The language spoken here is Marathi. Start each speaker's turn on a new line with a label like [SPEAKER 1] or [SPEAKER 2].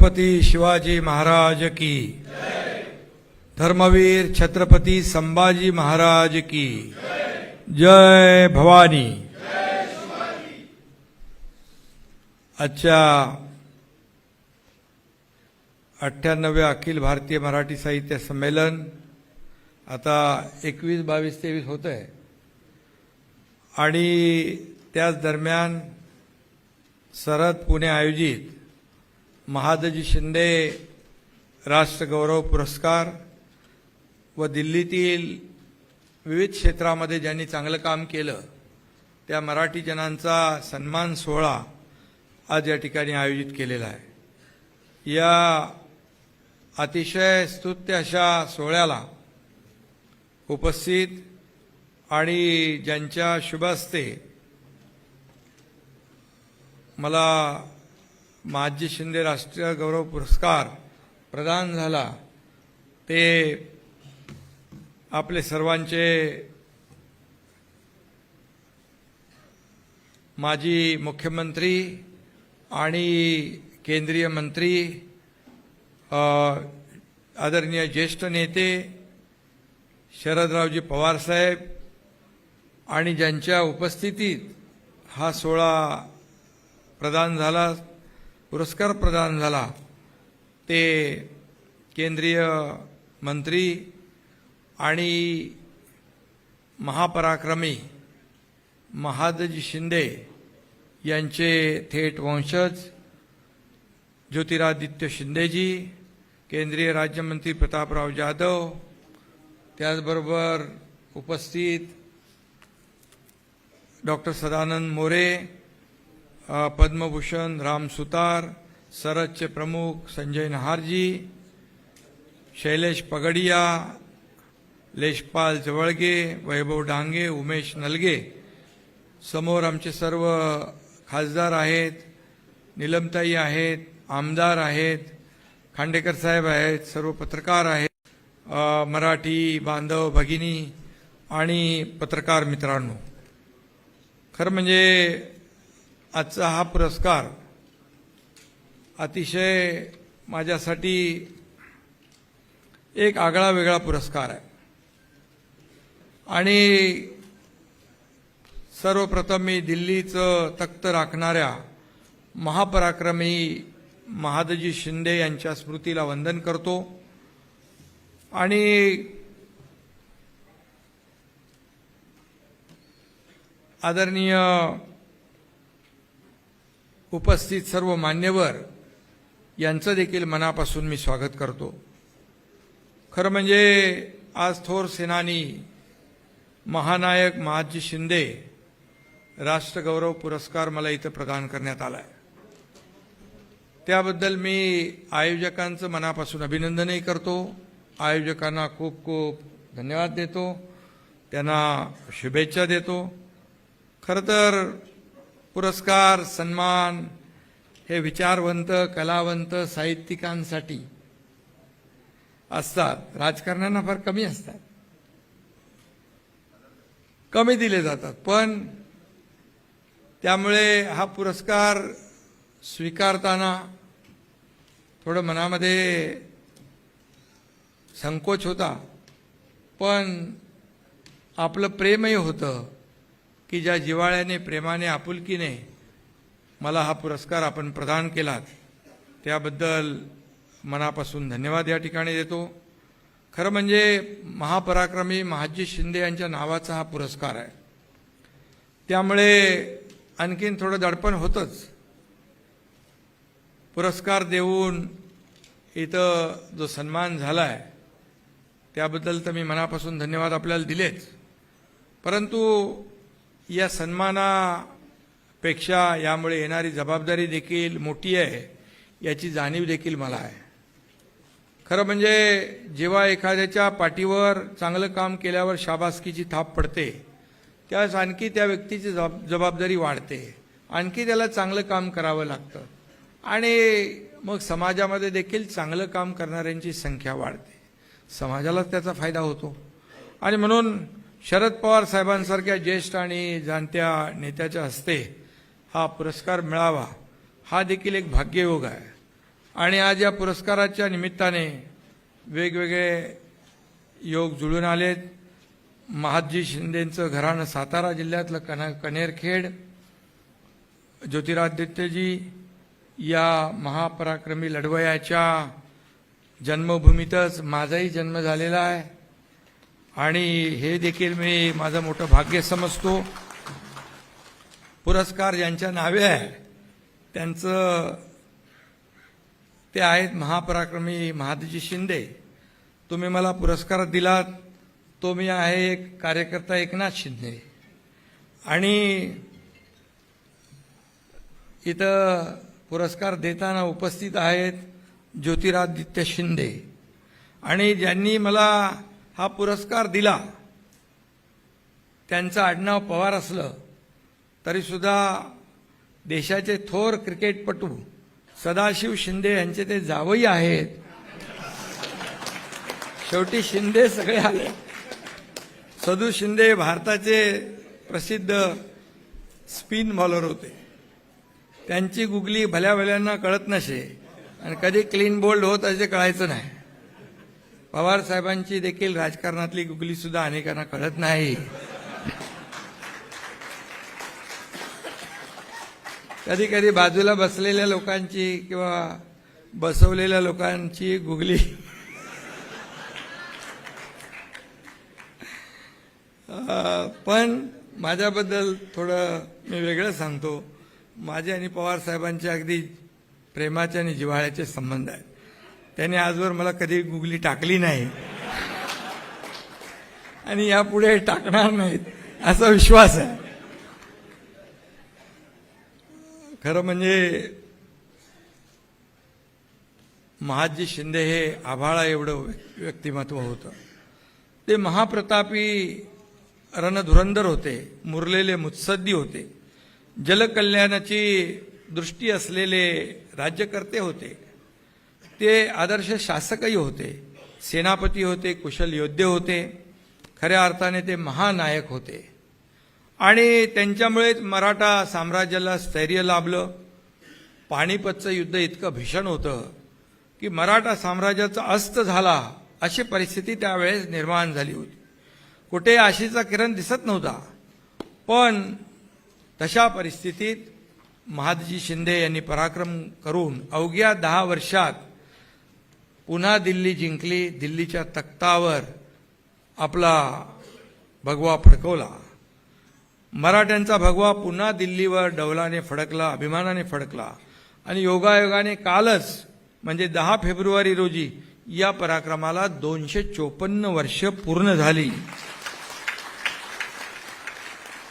[SPEAKER 1] छत्रपती शिवाजी महाराज की, धर्मवीर छत्रपती संभाजी महाराज की जय भवानी। आजच्या 98व्या अखिल भारतीय मराठी साहित्य संमेलन आता 21, 22, 23 होत आहे आणि त्याच दरम्यान सरहद पुणे आयोजित महादजी शिंदे राष्ट्रगौरव पुरस्कार व दिल्लीतील विविध क्षेत्रामध्ये ज्यांनी चांगलं काम केलं त्या मराठी जनांचा सन्मान सोहळा आज या ठिकाणी आयोजित केलेला आहे। या अतिशय स्तुत्य अशा सोहळ्याला उपस्थित आणि ज्यांच्या शुभ हस्ते मला महादजी शिंदे राष्ट्रीय गौरव पुरस्कार प्रदान झाला ते आपले सर्वांचे माजी मुख्यमंत्री आणि केंद्रीय मंत्री आदरणीय ज्येष्ठ नेते शरदरावजी पवार साहेब आणि ज्यांच्या उपस्थितीत हा सोहळा प्रदान झाला, पुरस्कार प्रदान झाला ते केंद्रीय मंत्री आणि महापराक्रमी महादजी शिंदे यांचे थेट वंशज ज्योतिरादित्य शिंदेजी, केंद्रीय राज्यमंत्री प्रतापराव जाधव, त्याचबरोबर उपस्थित डॉक्टर सदानंद मोरे, पद्मभूषण राम सुतार, सरहदचे प्रमुख संजय नहारजी, शैलेश पगडिया, लेशपाल जवळगे, वैभव डांगे, उमेश नलगे, समोर आमचे सर्व खासदार आहेत, निलमताई आहेत, आमदार आहेत, खांडेकर साहेब आहेत, सर्व पत्रकार आहेत, मराठी बांधव भगिनी आणि पत्रकार मित्रांनो, खरं म्हणजे आजचा हा पुरस्कार अतिशय माझ्यासाठी एक आगळा वेगळा पुरस्कार आहे आणि सर्वप्रथम मी दिल्लीचं तख्त राखणाऱ्या महापराक्रमी महादजी शिंदे यांच्या स्मृतीला वंदन करतो आणि आदरणीय उपस्थित सर्व मान्यवर यांचं देखील मनापासून मी स्वागत करतो। खरं म्हणजे आज थोर सेनानी महानायक महादजी शिंदे राष्ट्रगौरव पुरस्कार मला इथं प्रदान करण्यात आला आहे, त्याबद्दल मी आयोजकांचं मनापासून अभिनंदनही करतो, आयोजकांना खूप खूप धन्यवाद देतो, त्यांना शुभेच्छा देतो। खरं तर पुरस्कार सन्मान हे विचारवंत कलावंत साहित्यिकांसाठी असतात, राजकारण्यांना फार कमी असतात, कमी दिले जातात, पण त्यामुळे हा पुरस्कार स्वीकारताना थोडं मनामध्ये संकोच होता, पण आपलं प्रेमही होतं की ज्या जिव्हाळ्याने प्रेमाने आपुलकीने मला हा पुरस्कार आपण प्रदान केलात त्याबद्दल मनापासून धन्यवाद या ठिकाणी देतो। खरं म्हणजे महापराक्रमी महादजी शिंदे यांच्या नावाचा हा पुरस्कार आहे, त्यामुळे आणखीन थोडं दडपण होतंच। पुरस्कार देऊन इथं जो सन्मान झाला आहे त्याबद्दल तर मी मनापासून धन्यवाद आपल्याला दिलेच, परंतु या सन्मानापेक्षा यामुळे येणारी जबाबदारी देखील मोठी आहे याची जाणीव देखील मला आहे। खरं म्हणजे जेव्हा एखाद्याच्या पाठीवर चांगलं काम केल्यावर शाबासकीची थाप पडते त्यावेळेस आणखी त्या व्यक्तीची जबाबदारी वाढते, आणखी त्याला चांगलं काम करावं लागतं आणि मग समाजामध्ये देखील चांगलं काम करणाऱ्यांची संख्या वाढते, समाजालाच त्याचा फायदा होतो। आणि म्हणून शरद पवार साहेबांसारख्या ज्येष्ठ आणि जाणत्या नेत्याच्या हस्ते हा पुरस्कार मिळावा हा देखील एक भाग्ययोग आहे आणि आज या पुरस्काराच्या निमित्ताने वेगवेगळे योग जुळून आलेत. महादजी शिंदेंचं घराणं सातारा जिल्ह्यातलं कनेरखेड, ज्योतिरादित्यजी या महापराक्रमी लढवयाच्या जन्मभूमीतच माझाही जन्म झालेला आहे आणि हे देखील मी माझं मोठं भाग्य समजतो. पुरस्कार ज्यांच्या नावे आहे त्यांचं ते आहेत महापराक्रमी महादजी शिंदे. तुम्ही मला पुरस्कार दिलात तो मी आहे एक कार्यकर्ता एकनाथ शिंदे. आणि इथं पुरस्कार देताना उपस्थित आहेत ज्योतिरादित्य शिंदे. आणि ज्यांनी मला हा पुरस्कार दिला त्यांचं आडनाव पवार असलं तरीसुद्धा देशाचे थोर क्रिकेटपटू सदाशिव शिंदे यांचे ते जावई आहेत. शेवटी शिंदे सगळे आले. सदू शिंदे भारताचे प्रसिद्ध स्पिन बॉलर होते. त्यांची गुगली भल्या भल्यांना कळत नसे आणि कधी क्लीन बोल्ड होत असे कळायचं नाही. पवार साहेबांची देखील राजकारणातली गुगली सुद्धा अनेकांना कळत नाही. कधी कधी बाजूला बसलेल्या लोकांची किंवा बसवलेल्या लोकांची गुगली पण माझ्याबद्दल थोडं मी वेगळं सांगतो. माझे आणि पवार साहेबांचे अगदी प्रेमाचे आणि जिव्हाळ्याचे संबंध आहेत. त्यांनी आजवर मला कधी गुगली टाकली नाही आणि यापुढे टाकणार नाहीत असा विश्वास आहे. खरं म्हणजे महादजी शिंदे हे आभाळा एवढं व्यक्तिमत्व होतं. ते महाप्रतापी रणधुरंदर होते, मुरलेले मुत्सद्दी होते, जलकल्याणाची दृष्टी असलेले राज्यकर्ते होते. ते आदर्श शासकही होते, सेनापती होते, कुशल योद्धे होते. खऱ्या अर्थाने ते महानायक होते आणि त्यांच्यामुळेच मराठा साम्राज्याला स्थैर्य लाभलं. पानिपतचं युद्ध इतकं भीषण होतं की मराठा साम्राज्याचा अस्त झाला अशी परिस्थिती त्यावेळेस निर्माण झाली होती. कुठे आशेचा किरण दिसत नव्हता. पण तशा परिस्थितीत महादजी शिंदे यांनी पराक्रम करून अवघ्या 10 वर्षात पुन्हा दिल्ली जिंकली. दिल्लीच्या तख्तावर आपला भगवा फडकवला. मराठ्यांचा भगवा पुन्हा दिल्लीवर डौलाने फडकला, अभिमानाने फडकला. आणि योगायोगाने कालच म्हणजे 10 फेब्रुवारी रोजी या पराक्रमाला 254 वर्ष पूर्ण झाली.